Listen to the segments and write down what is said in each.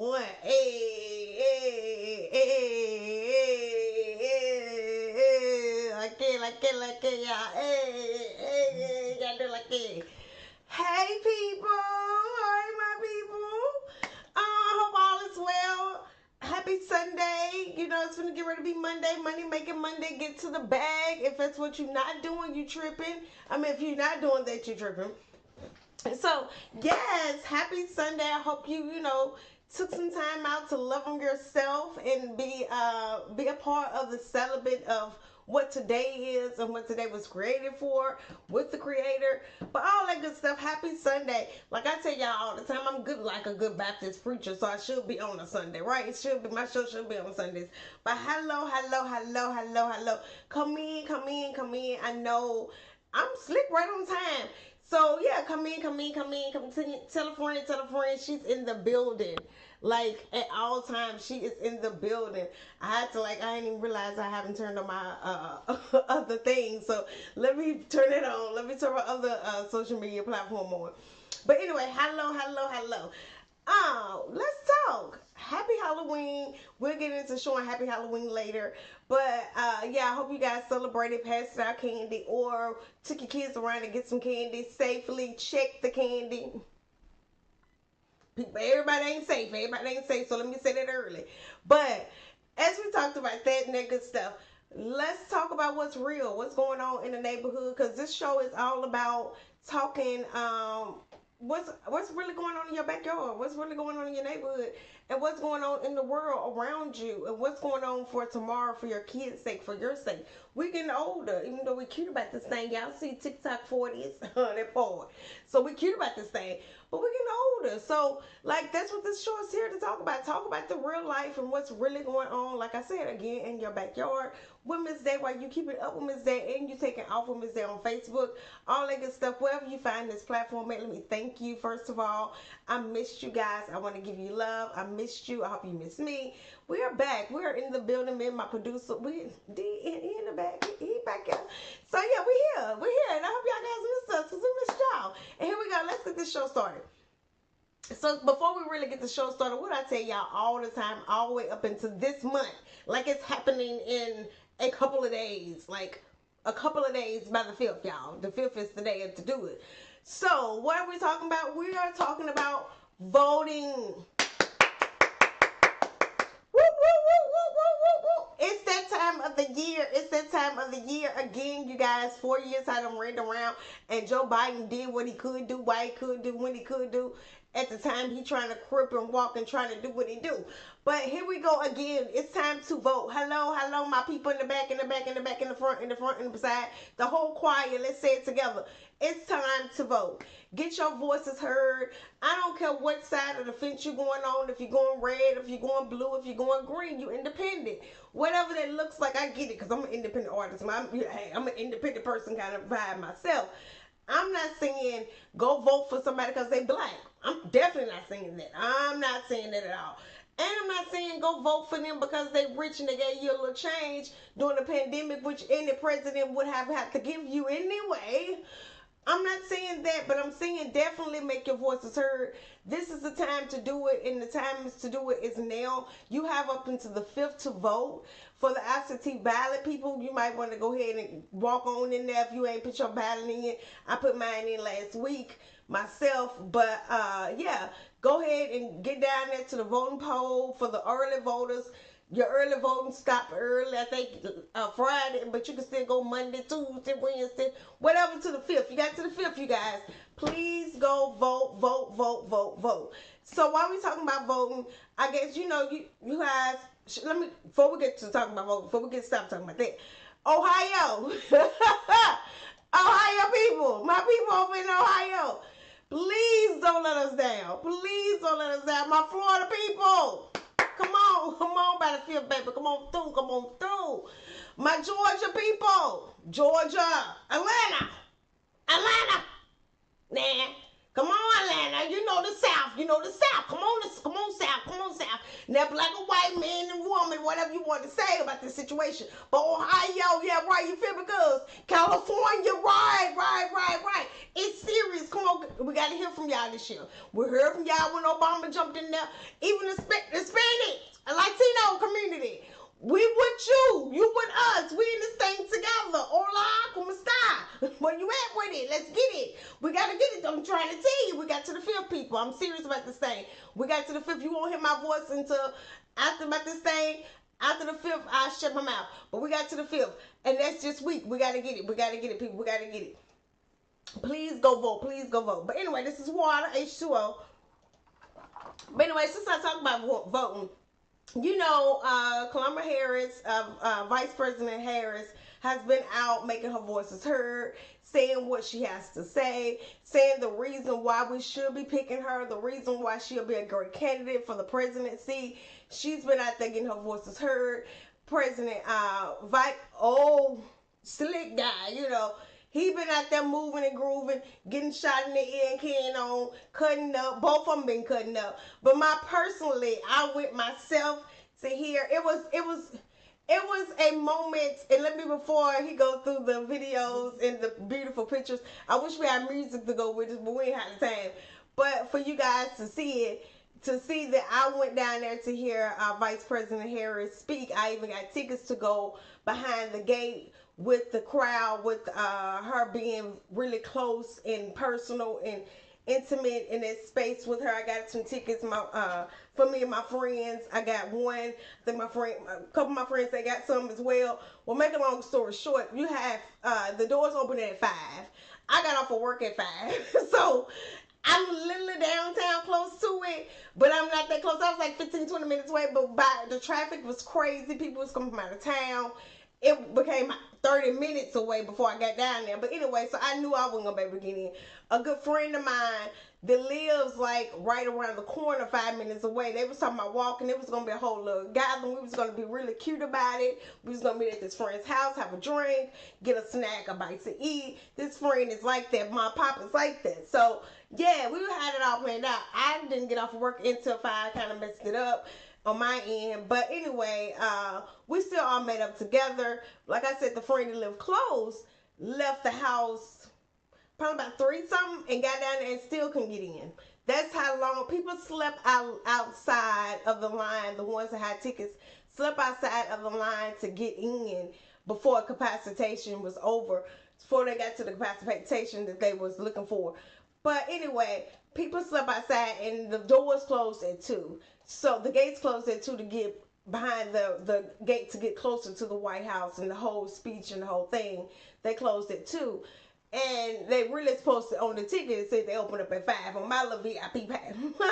one. Hey, hey, hey, hey, hey, like it, y'all. Hey, gotta do like it. Hey, people. Hey, my people. Hope all is well. Happy Sunday. You know, it's gonna get ready to be Monday. Money making Monday. Get to the bag. If that's what you're not doing, you tripping. I mean, if you're not doing that, you tripping. So, yes, happy Sunday. I hope you took some time out to love on yourself and be a part of the celibate of what today is and what today was created for with the creator. But all that good stuff. Happy Sunday. Like I tell y'all all the time, I'm good like a good Baptist preacher, so I should be on a Sunday, right? It should be, my show should be on Sundays. But hello. Come in. I know I'm slick right on time. So yeah, come in. Tell a friend. She's in the building. Like at all times, she is in the building. I didn't even realize I haven't turned on my other things. So let me turn it on. Let me turn my other social media platform on. But anyway, hello. Let's talk. Happy Halloween. We'll get into showing Happy Halloween later. But yeah, I hope you guys celebrated, passed out candy, or took your kids around to get some candy safely. Check the candy. Everybody ain't safe. So let me say that early. But as we talked about that and that good stuff, let's talk about what's real, what's going on in the neighborhood, because this show is all about talking what's really going on in your backyard, what's really going on in your neighborhood, and what's going on in the world around you, and what's going on for tomorrow, for your kids' sake, for your sake. We're getting older, even though we're cute about this thing. Y'all see TikTok 40s, they're forward. So we're cute about this thing, but we're getting older. So, like, that's what this show is here to talk about. Talk about the real life and what's really going on, like I said, again, in your backyard. Women's Day, while you keep it up Women's Day, and you taking off Women's Day on Facebook, all that good stuff. Wherever you find this platform, let me thank you, first of all. I missed you guys. I want to give you love. I missed you. I hope you missed me. We are back. We are in the building. Me and my producer, he in the back. He back here. So yeah, we're here. And I hope y'all guys missed us, because we missed y'all. And here we go. Let's get this show started. So before we really get the show started, what I tell y'all all the time, all the way up into this month, like it's happening in a couple of days, like a couple of days by the 5th, y'all. The 5th is the day to do it. So what are we talking about? We are talking about voting. It's that time of the year. It's that time of the year again, you guys. 4 years I done ran around, and Joe Biden did what he could do, why he could do, when he could do. At the time, he trying to crip and walk and trying to do what he do. But here we go again. It's time to vote. Hello, my people in the back, in the front, in the side. The whole choir, let's say it together. It's time to vote. Get your voices heard. I don't care what side of the fence you're going on. If you're going red, if you're going blue, if you're going green, you're independent. Whatever that looks like, I get it, because I'm an independent artist. I'm an independent person kind of vibe myself. I'm not saying go vote for somebody because they black. I'm definitely not saying that. I'm not saying that at all. And I'm not saying go vote for them because they rich and they gave you a little change during the pandemic, which any president would have to give you anyway. I'm not saying that, but I'm saying definitely make your voices heard. This is the time to do it, and the time to do it is now. You have up until the 5th to vote. For the absentee ballot people, you might want to go ahead and walk on in there if you ain't put your ballot in. I put mine in last week myself, but yeah, go ahead and get down there to the voting poll for the early voters. Your early voting stopped early, I think Friday, but you can still go Monday, Tuesday, Wednesday, whatever to the 5th. You got to the 5th, you guys. Please go vote. So while we talking about voting, I guess, you guys, before we get to talking about voting, before we get to stop talking about that, Ohio, Ohio people, my people over in Ohio, please don't let us down. Please don't let us down. My Florida people. Come on by the 5th, baby. Come on through. My Georgia people. Georgia. Atlanta. Nah. Come on, Atlanta. You know the South. Come on, South. Now, black or white, man and woman, whatever you want to say about this situation. But Ohio, yeah, right, you feel me? Because California, right. It's serious. Come on, we got got to hear from y'all this year. We heard from y'all when Obama jumped in there. Even the Hispanic, Latino community. We with you with us. We in this thing together. Hola, como está? Where you at with it? Let's get it. We got to get it. I'm trying to tell you. We got to the fifth, people. I'm serious about this thing. We got to the fifth. You won't hear my voice until after about this thing. After the fifth, I shut my mouth. But we got to the fifth. And that's just week. We got to get it. We got to get it, people. We got to get it. Please go vote. Please go vote. But anyway, this is water, H2O. But anyway, since I talk about voting, you know, Kamala Harris, Vice President Harris, has been out making her voices heard, saying what she has to say, saying the reason why we should be picking her, the reason why she'll be a great candidate for the presidency. She's been out there getting her voices heard. President slick guy, you know. He been out there moving and grooving, getting shot in the ear and can on, cutting up. Both of them been cutting up. But I went myself to hear. It was a moment, and let me, before he goes through the videos and the beautiful pictures, I wish we had music to go with it, but we ain't had the time. But for you guys to see it, to see that I went down there to hear Vice President Harris speak. I even got tickets to go behind the gate with the crowd, with her being really close and personal and intimate in that space with her. I got some tickets for me and my friends. I got one. I think a couple of my friends, they got some as well. Well, make a long story short, you have the doors open at 5. I got off of work at 5. So I'm literally downtown close to it, but I'm not that close. I was like 15, 20 minutes away, but the traffic was crazy. People was coming from out of town. It became 30 minutes away before I got down there. But anyway, so I knew I wasn't going to be able to get in. A good friend of mine that lives like right around the corner, 5 minutes away, they was talking about walking. It was going to be a whole little gathering. We was going to be really cute about it. We was going to meet at this friend's house, have a drink, get a snack, a bite to eat. This friend is like that. My pop is like that. So, yeah, we had it all planned out. I didn't get off of work until 5, kind of messed it up on my end. But anyway, we still all met up together. Like I said, the friend that lived close left the house probably about 3 something and got down there and still couldn't get in. That's how long people slept outside of the line. The ones that had tickets slept outside of the line to get in before capacitation was over, before they got to the capacitation that they was looking for. But anyway, people slept outside and the doors closed at 2. So the gates closed at 2 to get behind the gate to get closer to the White House, and the whole speech and the whole thing, they closed at 2. And they really supposed to, on the ticket, it said they opened up at 5 on my little VIP pass. You know,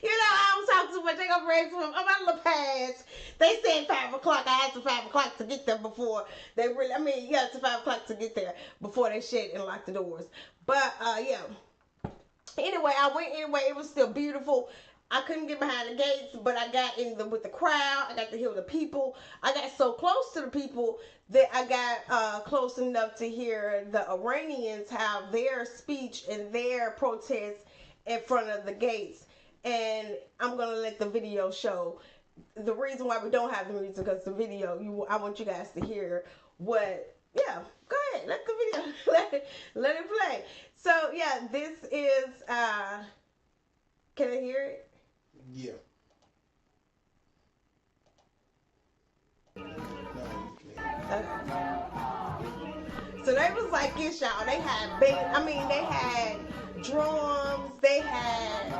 I was talking too much. They gonna bring some on my little pass. They said 5 o'clock. I had to 5 o'clock to get there before they really, you got to 5 o'clock to get there before they shut and locked the doors. But, yeah. Anyway, I went anyway. It was still beautiful. I couldn't get behind the gates, but I got with the crowd. I got to hear the people. I got so close to the people that I got close enough to hear the Iranians have their speech and their protest in front of the gates. And I'm going to let the video show. The reason why we don't have the music, because the video, I want you guys to hear what, yeah, go ahead. Let the video, let it play. So, yeah, this is, can I hear it? Yeah. So they was like this, y'all. They had they had drums. They had.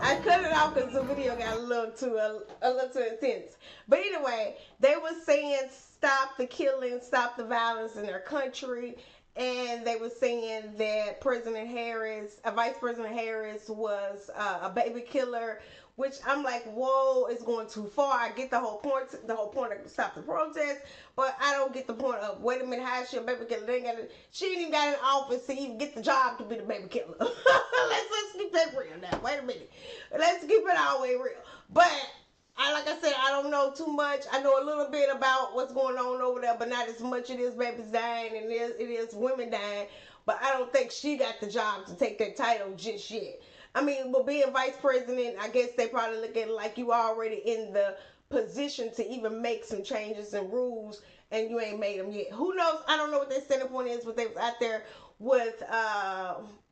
I cut it off because the video got a little too intense. But anyway, they were saying stop the killing, stop the violence in their country. And they were saying that Vice President Harris was a baby killer, which I'm like, whoa, it's going too far. I get the whole point of stop the protest, but I don't get the point of, wait a minute, how is she a baby killer? She ain't even got an office to even get the job to be the baby killer. let's keep that real now. Wait a minute. Let's keep it all the way real. But like I said, I don't know too much. I know a little bit about what's going on over there, but not as much. It is babies dying and it is women dying. But I don't think she got the job to take that title just yet. But being vice president, I guess they probably look at it like you already in the position to even make some changes and rules, and you ain't made them yet. Who knows? I don't know what their standing point is, but they was out there with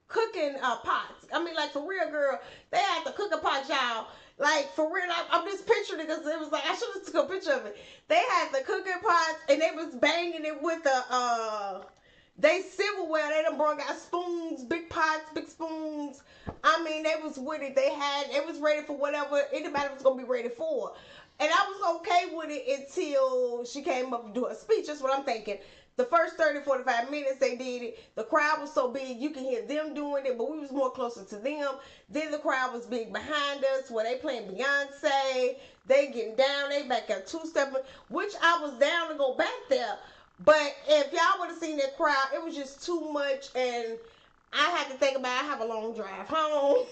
cooking pots. I mean, like, for real, girl, they had the cooking pot, y'all. Like, for real, I'm just picturing it because it was like, I should have took a picture of it. They had the cooking pots and they was banging it with they silverware. They done brought out spoons, big pots, big spoons. I mean, they was with it. It was ready for whatever anybody was going to be ready for. And I was okay with it until she came up to do her speech. That's what I'm thinking. The first 30, 45 minutes they did it. The crowd was so big, you can hear them doing it, but we was more closer to them. Then the crowd was big behind us, where they playing Beyonce. They getting down, they back at two-stepping, which I was down to go back there. But if y'all would have seen that crowd, it was just too much, and I had to think about, I have a long drive home.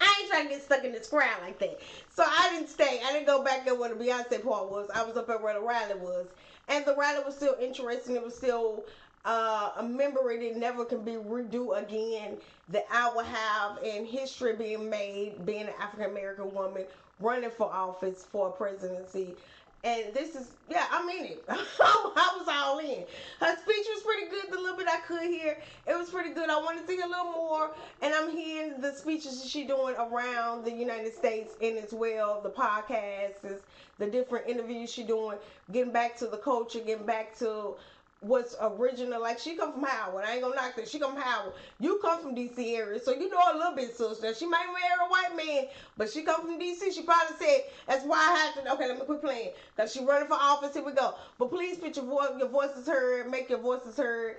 I ain't trying to get stuck in this crowd like that. So I didn't stay. I didn't go back there where the Beyonce part was. I was up at where the rally was. And the rally was still interesting. It was still a memory that never can be redo again, that I will have in history being made, being an African American woman running for office for a presidency. And this is, yeah, I mean it. I was all in. Her speech was pretty good. The little bit I could hear, it was pretty good. I wanted to hear a little more. And I'm hearing the speeches that she's doing around the United States, and as well, the podcasts, the different interviews she's doing, getting back to the culture, getting back to what's original. Like, she come from Howard. I ain't gonna knock that. She come from Howard. You come from DC area, so you know a little bit, sister. She might marry a white man, but she come from DC. She probably said, that's why I have to, okay, let me quit playing, because she running for office. Here we go. But please put your voices heard, make your voices heard.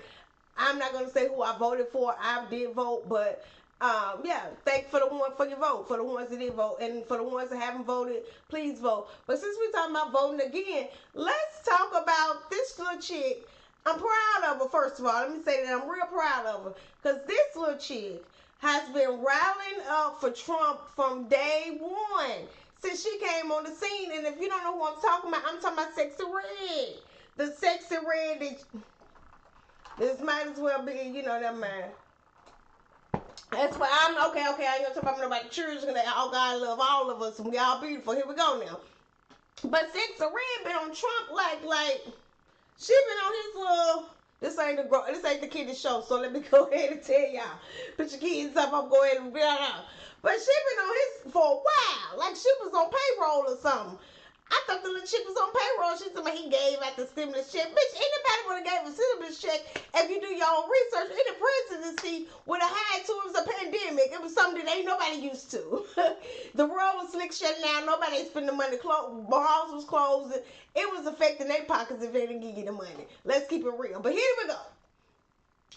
I'm not gonna say who I voted for. I did vote, but yeah, thank for your vote, for the ones that did vote, and for the ones that haven't voted, please vote. But since we're talking about voting again, let's talk about this little chick. I'm proud of her, first of all. Let me say that I'm real proud of her, because this little chick has been rallying up for Trump from day one, since she came on the scene. And if you don't know who I'm talking about Sexy Red. The Sexy Red that this might as well be, you know, that man. That's why I'm okay. I ain't gonna talk about nobody children. Oh, God love all of us, and we all beautiful. Here we go now. But Sexy Red been on Trump like she been on his little. This ain't the kiddie show. So let me go ahead and tell y'all. Put your kids up. I'm going ahead and be out. But she been on his for a while. Like she was on payroll or something. I thought the little chick was on payroll. She said, he gave out the stimulus check. Bitch, anybody would have gave a stimulus check if you do your own research. In the presidency would have had to. It was a pandemic. It was something that ain't nobody used to. The world was slick shutting down. Nobody ain't spending money. Bars was closing. It was affecting their pockets if they didn't give you the money. Let's keep it real. But here we go.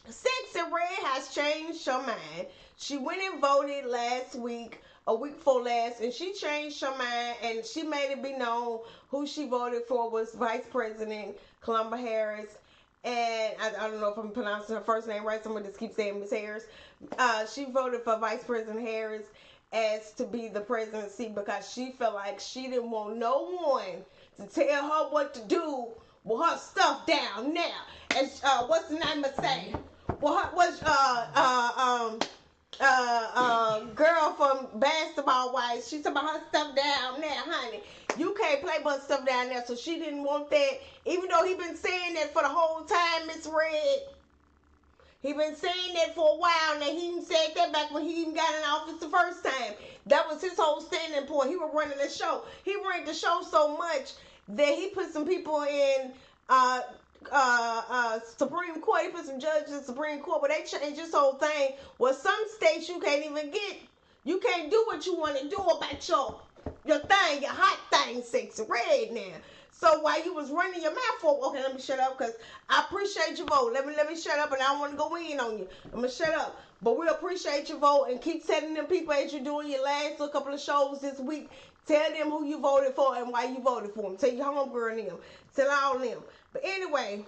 Sexy Red has changed her mind. She went and voted last week, a week before last, and she changed her mind, and she made it be known who she voted for was Vice President Kamala Harris. And I don't know if I'm pronouncing her first name right. Someone just keeps saying Miss Harris. She voted for Vice President Harris as to be the presidency because she felt like she didn't want no one to tell her what to do with her stuff down now. And what's the name of say? Well, what's girl from Basketball Wives, she talking about her stuff down there, honey. You can't play but stuff down there, so she didn't want that. Even though he been saying that for the whole time, Miss Red. He been saying that for a while now. He even said that back when he even got in office the first time. That was his whole standing point. He was running the show. He ran the show so much that he put some people in Supreme Court. He put some judges in Supreme Court, but they changed this whole thing. Well, some states you can't even get. You can't do what you want to do about your thing, your hot thing, Sexy Red now. So while you was running your mouth for, okay, let me shut up because I appreciate your vote. Let me shut up, and I don't want to go in on you. I'm gonna shut up, but we appreciate your vote and keep telling them people as you're doing your last couple of shows this week. Tell them who you voted for and why you voted for them. Tell your homegirl and them. Tell all them. But anyway,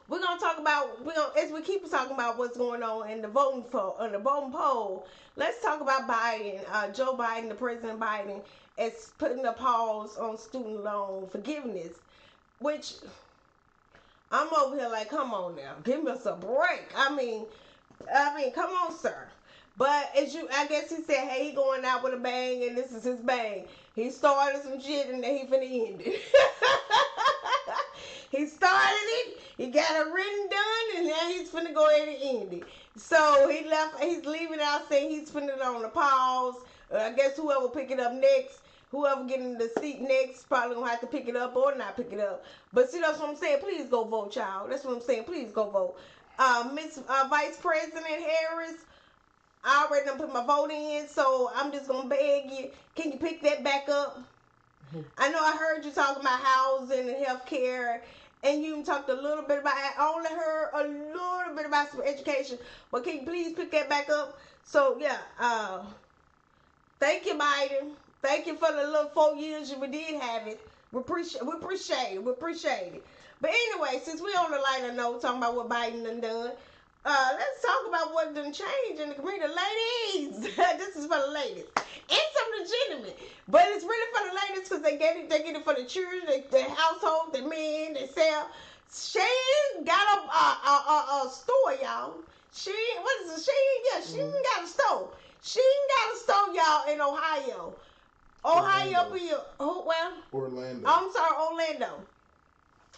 we're gonna talk about as we keep talking about what's going on in the voting poll. Let's talk about Biden. Joe Biden, the President Biden, is putting a pause on student loan forgiveness, which I'm over here like, come on now, give us a break. I mean, come on, sir. But I guess he said, hey, he going out with a bang, and this is his bang. He started some shit, and then he finna end it. He started it, he got it written done, and now he's finna go ahead and end it. So he's leaving out saying he's putting it on the pause. I guess whoever pick it up next, whoever get in the seat next, probably gonna have to pick it up or not pick it up. But see, that's what I'm saying. Please go vote, y'all. That's what I'm saying. Please go vote. Miss Vice President Harris, I already done put my vote in, so I'm just gonna beg you. Can you pick that back up? I know I heard you talking about housing and healthcare, and you talked a little bit about. I only heard a little bit about some education, but can you please pick that back up? So yeah, thank you, Biden. Thank you for the little 4 years we did have it. We appreciate it. We appreciate it. But anyway, since we on the lighter note, talking about what Biden done, let's talk about what done changed in the community. Ladies, this is for the ladies. And some legitimate. But it's really for the ladies because they get it for the children, the household, the men, themselves. She got a store, y'all. She ain't got a store. She ain't got a store, y'all, in Ohio. Orlando. I'm sorry, Orlando.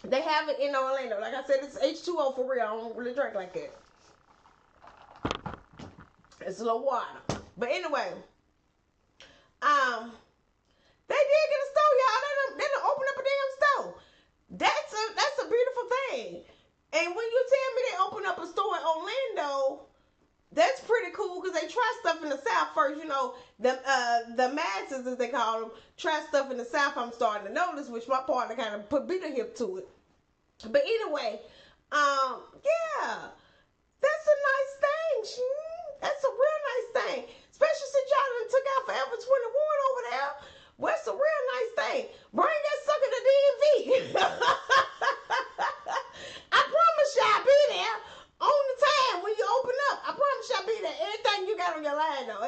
They have it in Orlando. Like I said, it's H2O for real. I don't really drink like that. It's a little water. But anyway, they did get a store, y'all. They done open up a damn store. That's a beautiful thing. And when you tell me they open up a store in Orlando, that's pretty cool because they try stuff in the South first. You know, the masses, as they call them, try stuff in the South. I'm starting to notice, which my partner kind of beat a hip to it. But anyway, yeah, that's a nice thing. That's a real nice thing. Especially since y'all done took out Forever 21 over there. Well, it's a real nice thing. Bring that sucker to DMV. I promise y'all be there on the time when you open up. I promise y'all be there. Anything you got on your line, though.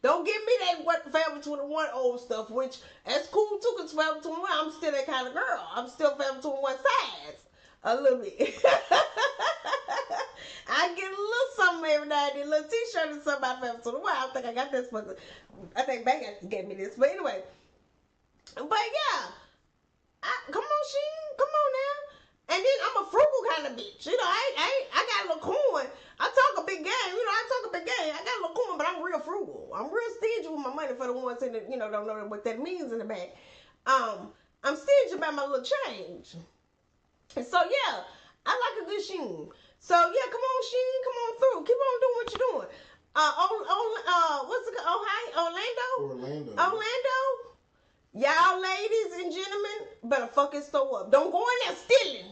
Don't give me that Forever 21 old stuff, which that's cool too, because Forever 21, I'm still that kind of girl. I'm still Forever 21 size. A little bit. I get a little something every now and then, a little t-shirt or something about Forever 21. I don't think I got this, but I think Bank gave me this. But anyway. But yeah. Come on, Sheen. Come on now. And then I'm a frugal kind of bitch. You know, I got a little coin. I talk a big game. You know, I talk a big game. I got a little coin, but I'm real frugal. I'm real stingy with my money for the ones that, you know, don't know what that means in the back. I'm stingy about my little change. And so, yeah, I like a good Sheen. So, yeah, come on, Sheen. Come on through. Keep on doing what you're doing. What's it called? Orlando? Y'all ladies and gentlemen, better fucking store up. Don't go in there stealing.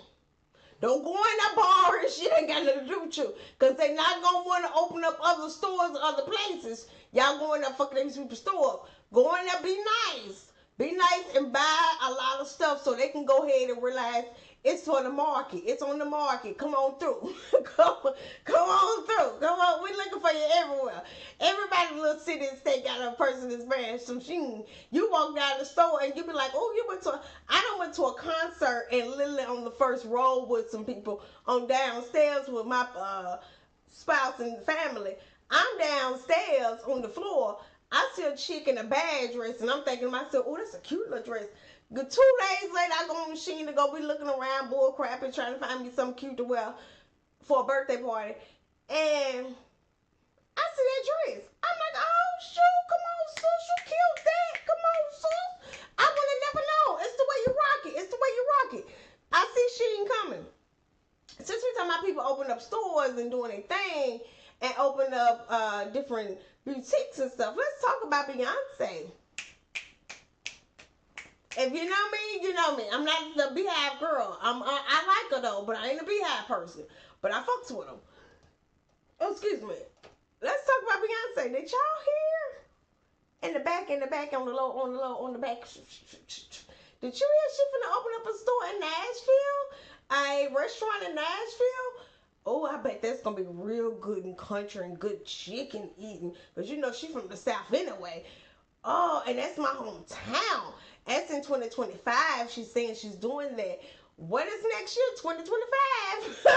Don't go in there borrowing shit ain't got nothing to do with you. Because they not going to want to open up other stores or other places. Y'all go in there fucking these people's store up. Go in there, be nice. Be nice and buy a lot of stuff so they can go ahead and realize it's for the market. It's on the market. Come on through. come on through. Come on. We looking for you everywhere. Everybody in the little city and state got a person that's wearing some Sheen. You walk down the store and you be like, oh, I done went to a concert and literally on the first row with some people on downstairs with my spouse and family. I'm downstairs on the floor. I see a chick in a bad dress and I'm thinking to myself, oh, that's a cute little dress. 2 days later, I go on the machine to go be looking around, bull crap, and trying to find me something cute to wear for a birthday party. And I see that dress. I'm like, oh, shoot, come on, sis, you killed that. Come on, sis. I would have never known. It's the way you rock it. It's the way you rock it. I see Sheen coming. Since we're talking about people opening up stores and doing their thing and opening up different boutiques and stuff, let's talk about Beyonce. If you know me, you know me. I'm not the Beehive girl. I like her though, but I ain't a Beehive person. But I fucks with them. Oh, excuse me. Let's talk about Beyonce. Did y'all hear? In the back, on the back. Did you hear she finna open up a store in Nashville? A restaurant in Nashville? Oh, I bet that's gonna be real good and country and good chicken eating. Because you know she from the South anyway. Oh, and that's my hometown. That's in 2025. She's saying she's doing that. What is next year? 2025.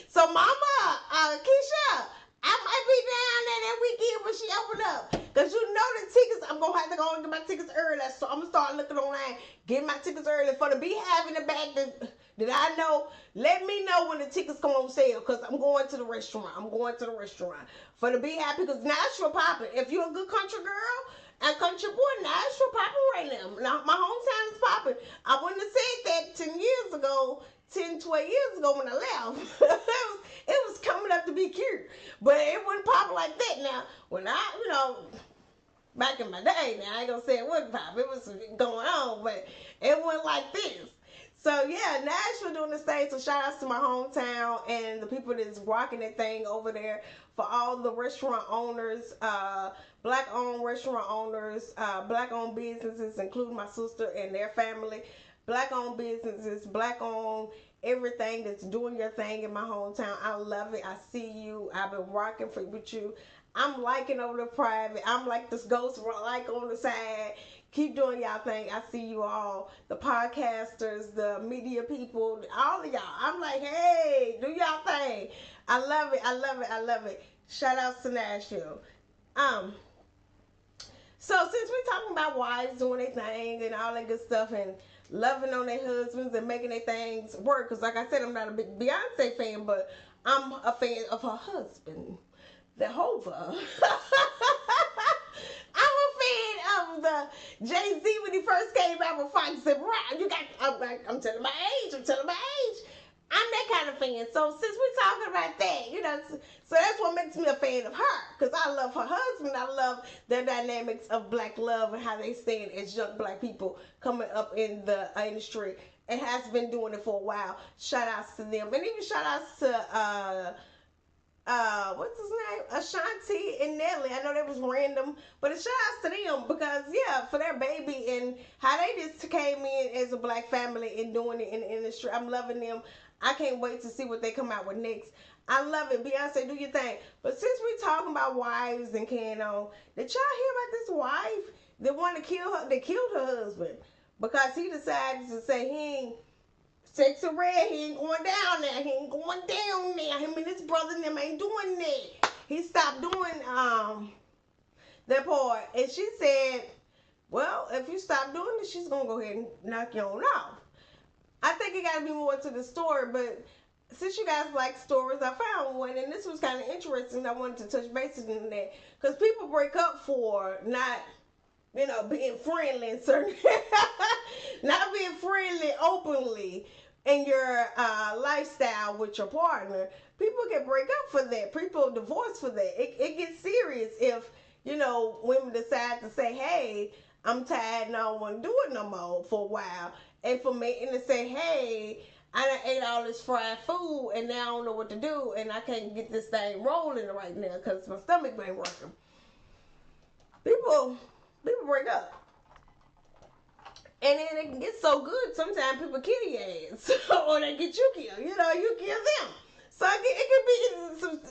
So, Mama, Keisha, I might be down there that weekend when she open up. Cause you know the tickets, I'm gonna have to go and get my tickets early. So I'm gonna start looking online, get my tickets early for the Beehive in the back that I know. Let me know when the tickets come on sale, cause I'm going to the restaurant. I'm going to the restaurant for the Beehive because Nashville popping. If you're a good country girl and country boy, Nashville popping right now. Now my hometown is popping. I wouldn't have said that 10 years ago. 10, 12 years ago when I left, it was coming up to be cute. But it wasn't pop like that now. When back in my day, now I ain't gonna say it wasn't pop. It was going on, but it wasn't like this. So yeah, Nashville doing this thing. So shout outs to my hometown and the people that's rocking that thing over there. For all the restaurant owners, black owned restaurant owners, black owned businesses, including my sister and their family. Black owned businesses, black owned everything that's doing your thing in my hometown. I love it. I see you. I've been rocking with you. I'm liking over the private. I'm like this ghost like on the side. Keep doing y'all thing. I see you all. The podcasters, the media people, all of y'all. I'm like, hey, do y'all thing. I love it. I love it. I love it. Shout outs to Nashville. So since we're talking about wives doing their thing and all that good stuff and loving on their husbands and making their things work, because like I said, I'm not a big Beyonce fan, but I'm a fan of her husband, Jehovah. I'm a fan of the Jay-Z when he first came out with Fox and Brown. I'm telling my age. I'm that kind of fan. So since we're talking about that, so that's what makes me a fan of her. Because I love her husband. I love the dynamics of black love and how they stand as young black people coming up in the industry and has been doing it for a while. Shout outs to them. And even shout outs to what's his name? Ashanti and Nelly. I know that was random, but a shout outs to them because for their baby and how they just came in as a black family and doing it in the industry. I'm loving them. I can't wait to see what they come out with next. I love it. Beyonce, do your thing. But since we're talking about wives and did y'all hear about this wife that wanted to kill her? That killed her husband because he decided to say he ain't sexy red. He ain't going down there. He ain't going down there. Him and his brother and them ain't doing that. He stopped doing that part, and she said, "Well, if you stop doing it, she's gonna go ahead and knock you on off." I think it got to be more to the story, but since you guys like stories, I found one, and this was kind of interesting. I wanted to touch bases in that because people break up for not, being friendly and certain, not being friendly openly in your lifestyle with your partner. People can break up for that. People divorce for that. It gets serious if women decide to say, "Hey, I'm tired and I don't want to do it no more" for a while. And for me, to say, "Hey, I done ate all this fried food and now I don't know what to do and I can't get this thing rolling right now because my stomach ain't working." People break up. And then it can get so good, sometimes people kill your ass. Or they get you killed. You kill them. So it could be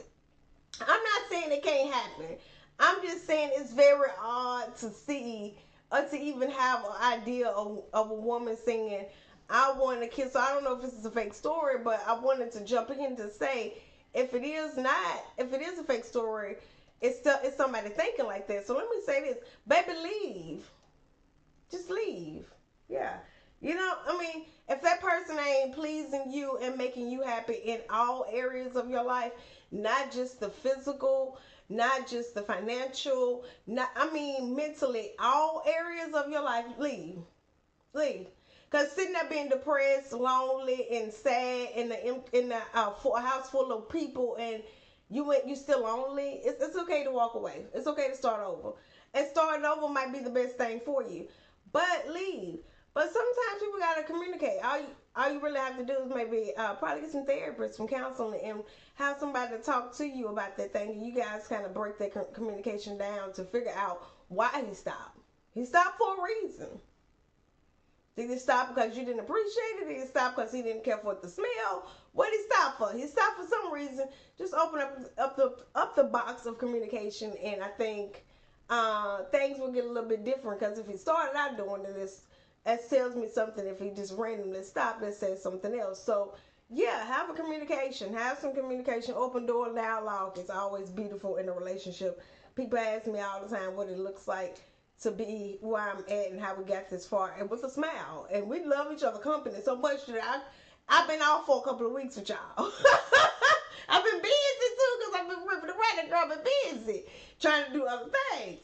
I'm not saying it can't happen. I'm just saying it's very odd to see or to even have an idea of a woman singing, "I want to kiss." So I don't know if this is a fake story, but I wanted to jump in to say, if it is a fake story, it's somebody thinking like that. So let me say this, baby, leave. Just leave. Yeah. If that person ain't pleasing you and making you happy in all areas of your life, not just the physical, not just the financial, mentally, all areas of your life, leave. Because sitting there being depressed, lonely, and sad in a house full of people, and you still lonely, it's okay to walk away. It's okay to start over. And starting over might be the best thing for you. But leave. But sometimes people gotta communicate. All you really have to do is maybe probably get some therapists, some counseling, and have somebody to talk to you about that thing. And you guys kind of break that communication down to figure out why he stopped. He stopped for a reason. Did he stop because you didn't appreciate it? Did he stop because he didn't care for the smell? What did he stop for? He stopped for some reason. Just open up the box of communication, and I think things will get a little bit different. Because if he started out doing this, that tells me something. If he just randomly stopped and said something else, so Yeah, have a communication. Have some communication. Open door dialogue is always beautiful in a relationship. People ask me all the time what it looks like to be where I'm at and how we got this far, and with a smile. And we love each other company so much that I've been off for a couple of weeks with y'all. I've been busy too because I've been ripping around. Girl, I've been busy trying to do other things.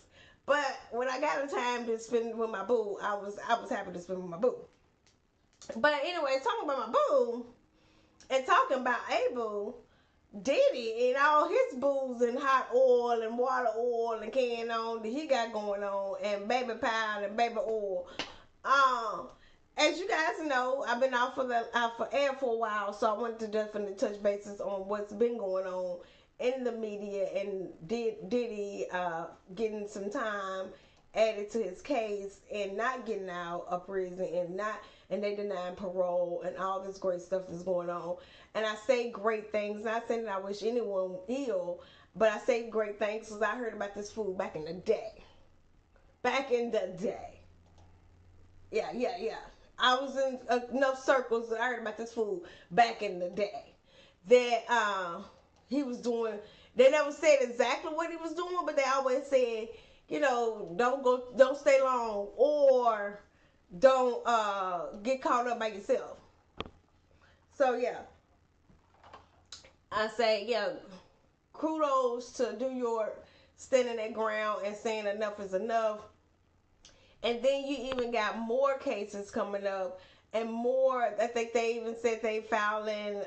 But when I got the time to spend with my boo, I was happy to spend with my boo. But anyway, talking about my boo and talking about Abel, Diddy and all his booze and hot oil and water oil and can on that he got going on and baby powder and baby oil. Um, as you guys know, I've been out for air for a while, so I wanted to definitely touch bases on what's been going on in the media and Diddy getting some time added to his case and not getting out of prison and they denying parole and all this great stuff that's going on. And I say great things, not saying that I wish anyone ill, but I say great things because I heard about this food back in the day. Back in the day. Yeah. I was in enough circles that I heard about this food back in the day. That he was doing, they never said exactly what he was doing, but they always said, don't stay long or don't get caught up by yourself. So yeah, I say kudos to do your standing that ground and saying enough is enough. And then you even got more cases coming up and more. I think they even said they filing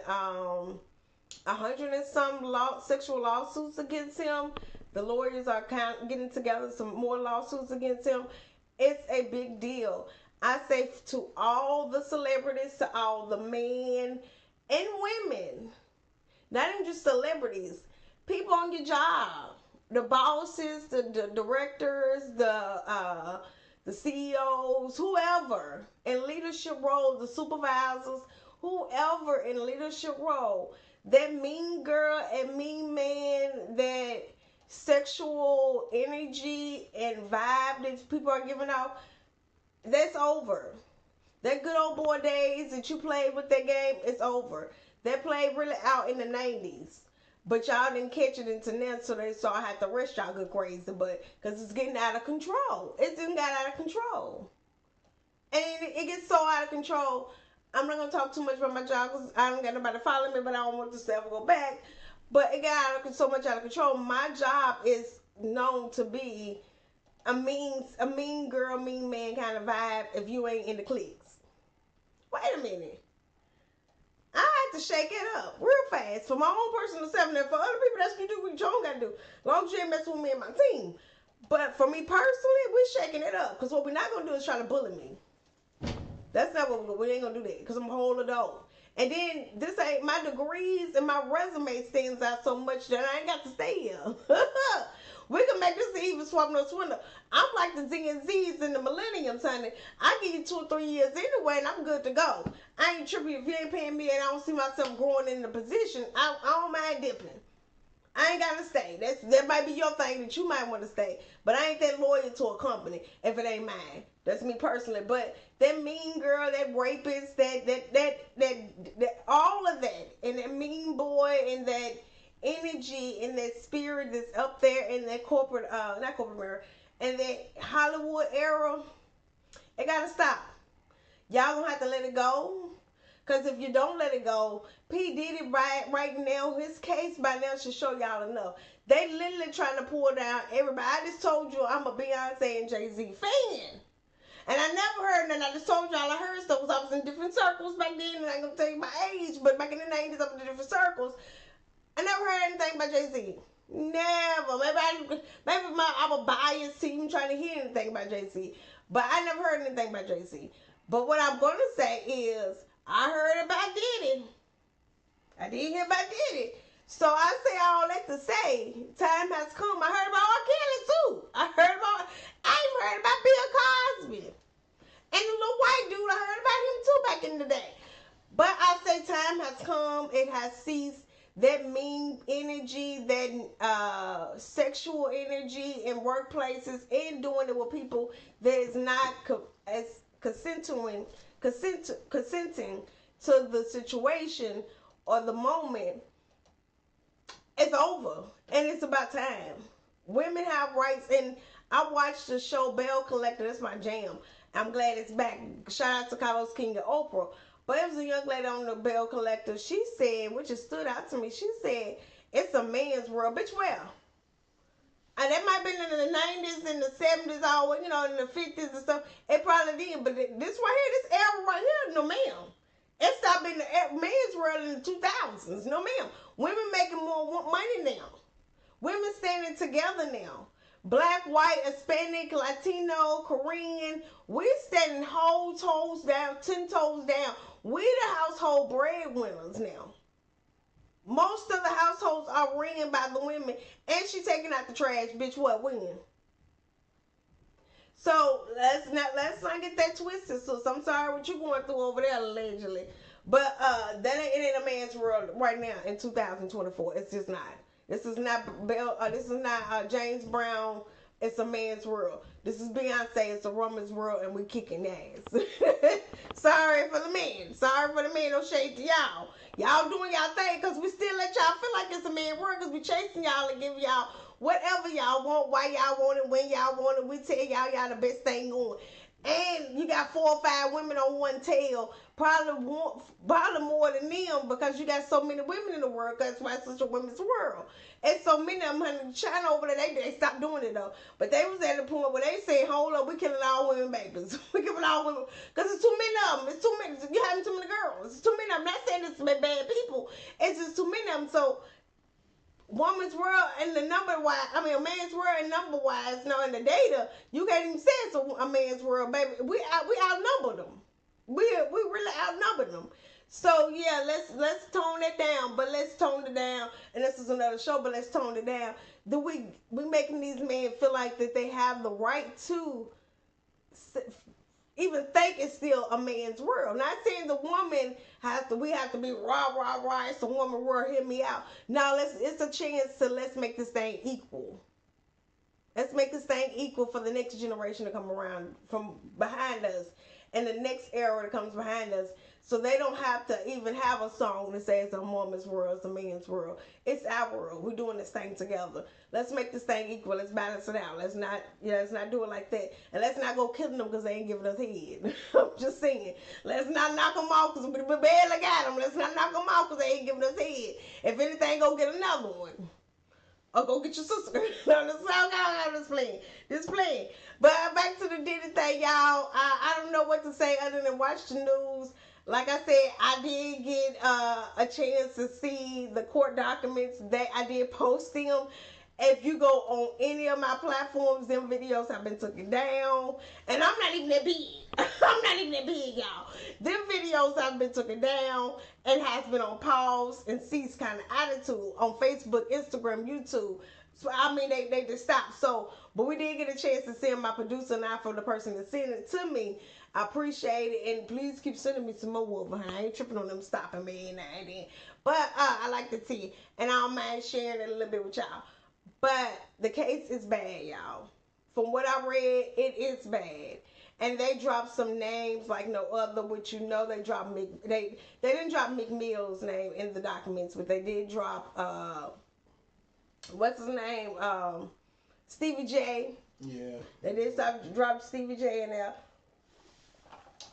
100 and some sexual lawsuits against him. The lawyers are getting together some more lawsuits against him. It's a big deal. I say to all the celebrities, to all the men and women, not even just celebrities, people on your job, the bosses, the directors, the CEOs, whoever in leadership roles, the supervisors, whoever in leadership role, that mean girl and mean man, that sexual energy and vibe that people are giving off, that's over. That good old boy days that you played with that game, it's over. That played really out in the 90s. But y'all didn't catch it until now, so I had to arrest y'all good crazy, but because it's getting out of control. It didn't got out of control. And it gets so out of control. I'm not going to talk too much about my job because I don't got nobody following me, but I don't want this to ever go back. But it got so much out of control. My job is known to be a mean girl, mean man kind of vibe if you ain't in the cliques. Wait a minute. I had to shake it up real fast for my own personal self. And for other people, that's what you do what you don't got to do. As long as you ain't messing with me and my team. But for me personally, we're shaking it up. Because what we're not going to do is try to bully me. That's not what we ain't going to do that. Because I'm a whole adult. And then this ain't my degrees and my resume stands out so much that I ain't got to stay here. We can make this even swap no swindle. I'm like the Z and Z's in the millenniums, honey. I give you 2 or 3 years anyway, and I'm good to go. I ain't tripping if you ain't paying me, and I don't see myself growing in the position. I don't mind dipping. I ain't gotta stay. That might be your thing that you might want to stay, but I ain't that loyal to a company if it ain't mine. That's me personally. But that mean girl, that rapist, that all of that, and that mean boy, and that energy and that spirit that's up there in that corporate, not corporate America, and that Hollywood era, it gotta stop. Y'all gonna have to let it go. Because if you don't let it go, P. Diddy right now, his case by now should show y'all enough. They literally trying to pull down everybody. I just told you I'm a Beyonce and Jay-Z fan. And I never heard, and I just told y'all I heard stuff because I was in different circles back then, and I ain't gonna tell you my age, but back in the 90s I was in different circles. I never heard anything about Jay-Z. Never. Maybe I was biased to even trying to hear anything about Jay-Z. But I never heard anything about Jay-Z. But what I'm going to say is, I heard about Diddy. I did hear about Diddy. So I say all that to say, time has come. I heard about R. Kelly too. I even heard about Bill Cosby. And the little white dude, I heard about him too back in the day. But I say time has come. It has ceased. That mean energy, that sexual energy in workplaces, and doing it with people that is not consenting, to the situation or the moment, it's over. And it's about time. Women have rights. And I watched the show Bell Collector. That's my jam. I'm glad it's back. Shout out to Carlos King and Oprah. But it was a young lady on the Bell Collector. She said, which just stood out to me, she said, it's a man's world. Bitch, well. And that might have been in the 90s and the 70s, all, in the 50s and stuff. It probably did. But this right here, this era right here, no ma'am. It stopped being the man's world in the 2000s. No ma'am. Women making more money now. Women standing together now. Black, white, Hispanic, Latino, Korean. We standing whole toes down, 10 toes down. We the household breadwinners now. Most of the households are ran by the women. And she taking out the trash. Bitch, what? When? So let's not get that twisted. So I'm sorry what you going through over there allegedly. But it ain't a man's world right now in 2024. It's just not. This is not James Brown. It's a man's world. This is Beyonce. It's a woman's world, and we kicking ass. Sorry for the men. Sorry for the men. No shade to y'all. Y'all doing y'all thing because we still let y'all feel like it's a man's world because we chasing y'all and giving y'all whatever y'all want, why y'all want it, when y'all want it. We tell y'all the best thing going. And you got 4 or 5 women on one tail, probably more than them because you got so many women in the world. That's why it's such a women's world. And so many of them, honey, China over there, they stopped doing it though. But they was at the point where they said, hold up, we killing all women babies. We killing all women because it's too many of them. It's too many. You having too many girls. It's too many of them. Not saying it's bad people. It's just too many of them. So woman's world and the number wise, a man's world and number wise, in the data, you can't even say it's a man's world, baby. We outnumber them. We really outnumber them. So yeah, let's tone it down, but let's tone it down. And this is another show, but let's tone it down. We making these men feel like that they have the right to even think it's still a man's world. Not saying the woman we have to be rah, it's a woman world, hear me out. No, it's a chance to let's make this thing equal. Let's make this thing equal for the next generation to come around from behind us and the next era that comes behind us. So they don't have to even have a song that says it's a woman's world, it's a man's world. It's our world. We're doing this thing together. Let's make this thing equal. Let's balance it out. Let's not do it like that. And let's not go killing them because they ain't giving us head. I'm just saying. Let's not knock them off because we barely got them. Let's not knock them off because they ain't giving us head. If anything, go get another one. Or go get your sister. No, this song I'm just playing. Just playing. But back to the Diddy thing, y'all. I don't know what to say other than watch the news. Like I said, I did get a chance to see the court documents. That I did post them. If you go on any of my platforms, them videos have been taken down. And I'm not even that big. I'm not even that big, y'all. Them videos have been taken down and has been on pause and ceased kind of attitude on Facebook, Instagram, YouTube. So, they just stopped. So, but we did get a chance to send my producer and I for the person that sent it to me. I appreciate it, and please keep sending me some more Wolverine. I ain't tripping on them stopping me and everything. But I like the tea, and I don't mind sharing it a little bit with y'all. But the case is bad, y'all. From what I read, it is bad. And they dropped some names like no other, which they dropped they didn't drop McMill's name in the documents, but they did drop what's his name? Stevie J. Yeah. They did drop Stevie J in there.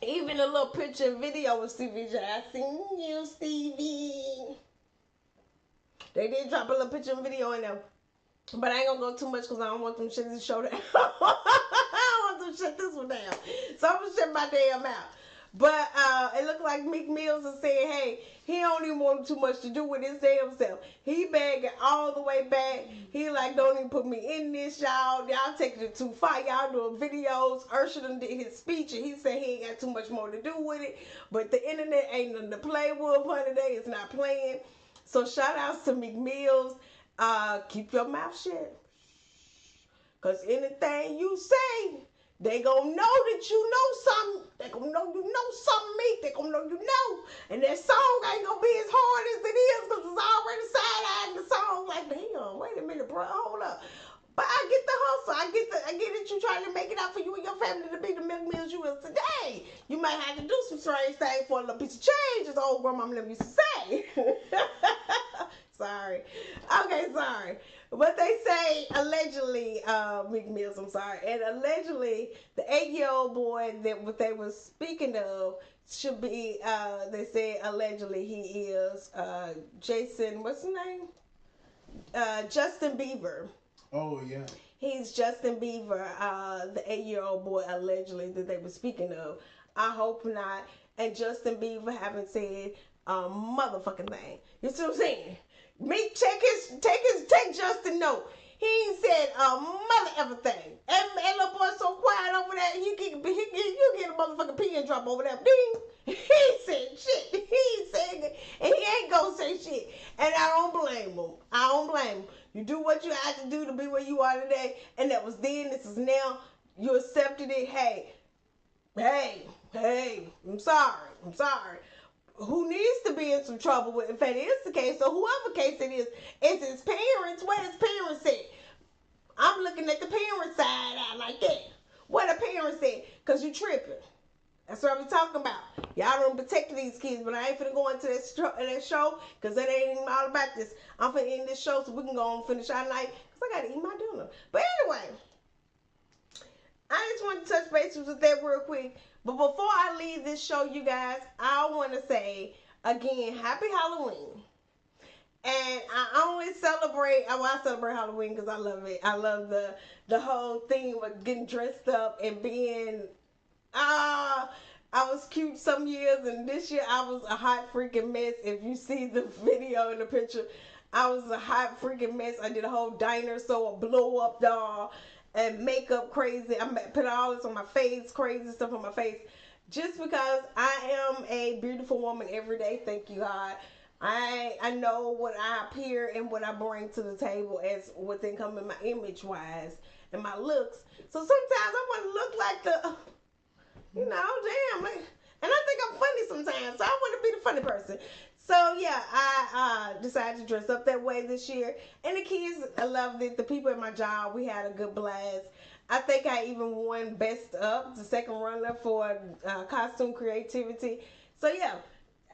Even a little picture and video with Stevie J. I seen you, Stevie. They did drop a little picture and video in there. But I ain't gonna go too much because I don't want them shit to show down. I don't want them shit this one down. So I'm gonna shut my damn mouth. But it looked like Meek Mills is saying, hey, he don't even want too much to do with his damn self. He bagging all the way back. He like, don't even put me in this, y'all. Y'all taking it too far. Y'all doing videos. Usher done did his speech, and he said he ain't got too much more to do with it. But the internet ain't nothing to play with, honey. They is not playing. So shout outs to Meek Mills. Keep your mouth shut. Because anything you say, they gonna know that you know something. They gonna know you know something, Meek. They gonna know you know. And that song ain't gonna be as hard as it is because it's already side-eyeing the song. Like, damn, wait a minute, bro. Hold up. But I get the hustle. I get that you trying to make it out for you and your family to be the Milk Mills you is today. You might have to do some strange things for a little piece of change, as old grandmama never used to say. Sorry. Okay, sorry. But they say allegedly, Milk Mills, I'm sorry, and allegedly the 8-year-old boy that what they was speaking of should be, they say allegedly he is Jason, what's his name? Justin Bieber. Oh yeah. He's Justin Bieber, the 8-year-old boy allegedly that they were speaking of. I hope not. And Justin Bieber haven't said a motherfucking thing. You see what I'm saying? Me take Justin note. He ain't said a mother ever thing. And little boy so quiet over there, you get a motherfucking pin drop over there. Ding. He ain't said shit. He ain't saying it. And he ain't gonna say shit. And I don't blame him. I don't blame him. You do what you had to do to be where you are today. And that was then, this is now. You accepted it. Hey, I'm sorry. Who needs to be in some trouble with, if that is the case, or whoever case it is, it's his parents. Where his parents at? I'm looking at the parents' side out like that. Where the parents at? Because you tripping. That's what I'm talking about. Y'all don't protect these kids, but I ain't finna go into that show, because that ain't even all about this. I'm finna end this show so we can go and finish our night, because I gotta eat my dinner. But anyway, I just want to touch base with that real quick. But before I leave this show, you guys, I want to say, again, happy Halloween. And I only celebrate, I celebrate Halloween because I love it. I love the whole thing with getting dressed up and being, I was cute some years, and this year I was a hot freaking mess. If you see the video and the picture, I was a hot freaking mess. I did a whole diner, so a blow up doll. And makeup crazy. I put all this on my face, crazy stuff on my face. Just because I am a beautiful woman every day, thank you, God. I know what I appear and what I bring to the table as within coming my image wise and my looks. So sometimes I want to look like the, damn. And I think I'm funny sometimes, so I want to be the funny person. So yeah, I decided to dress up that way this year, and the kids loved it. The people at my job, we had a good blast. I think I even won best up, the second runner for costume creativity. So yeah,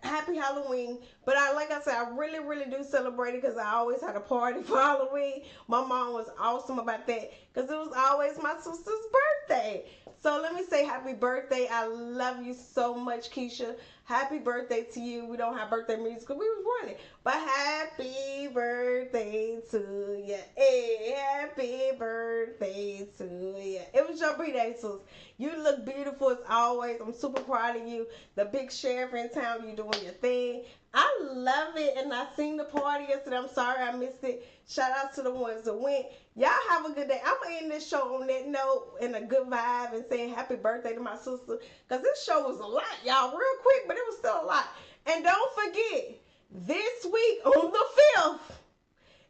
happy Halloween. But like I said, I really, really do celebrate it because I always had a party for Halloween. My mom was awesome about that because it was always my sister's birthday. So let me say happy birthday. I love you so much, Keisha. Happy birthday to you. We don't have birthday music because we was running. But happy birthday to you. Hey, happy birthday to you. It was your birthday, sis. You look beautiful as always. I'm super proud of you. The big sheriff in town, you doing your thing. I love it, and I seen the party yesterday. I'm sorry I missed it. Shout out to the ones that went. Y'all have a good day. I'm going to end this show on that note and a good vibe and saying happy birthday to my sister, because this show was a lot, y'all, real quick, but it was still a lot. And don't forget, this week on the 5th,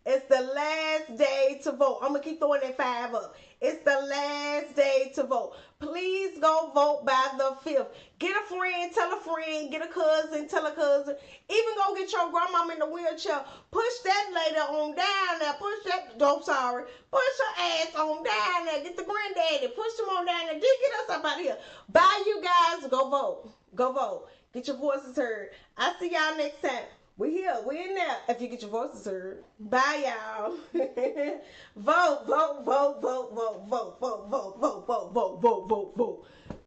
it's the last day to vote. I'm going to keep throwing that 5 up. It's the last day to vote. Please go vote by the 5th. Get a friend, tell a friend, get a cousin, tell a cousin. Even go get your grandmama in the wheelchair. Push that lady on down there. Push her ass on down there. Get the granddaddy. Push him on down there. Get us up out of here. Bye, you guys. Go vote. Go vote. Get your voices heard. I'll see y'all next time. We here. We in there. If you get your voices heard. Bye, y'all. Vote, vote, vote, vote, vote, vote, vote, vote, vote, vote, vote, vote, vote, vote, vote.